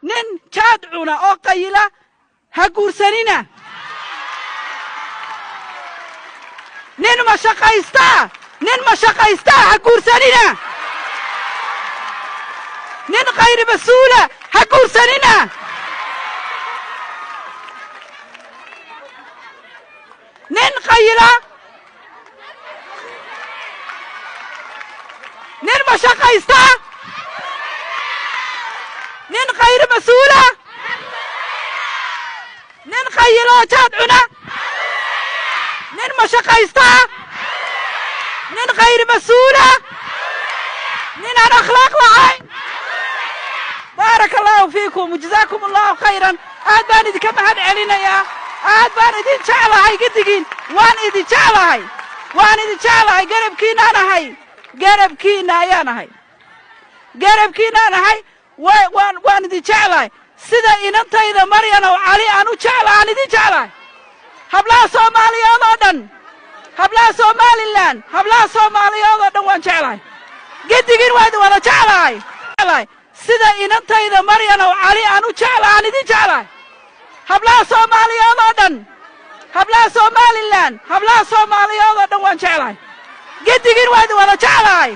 nin jaad cuna oo qayla ha guursanina nin ma shaqaysta ha guursanina nin khayr mas'uula ha guursanina nin qayla nin ma shaqaysta nin khayr mas'uula nin qaylo jaad cuna nin ma shaqaysta nin khayr mas'uula nin aan akhlaaq lahayn بارك الله فيكم وجزاكم الله خيرا aad baan idinka mahad celinayaa aad baan idin jeclahay gidigin waan idin jeclahay garabkiina ayaan ahay waan idin jeclahay sida inantayda Maryan oo Cali aan u jeclaan idin jeclahay hablaha Soomaaliyeed oo dhan hablaha Somaliland hablaha Soomaaliyeed oo dhan waan jeclahay gidigin waan wada jeclahay sida inantayda Maryan oo Cali aan u jeclaan idin jeclahay hablaha Soomaaliyeed oo dhan hablaha Somaliland hablaha Soomaaliyeed oo dhan waan jeclahay gidigin waan wada jeclahay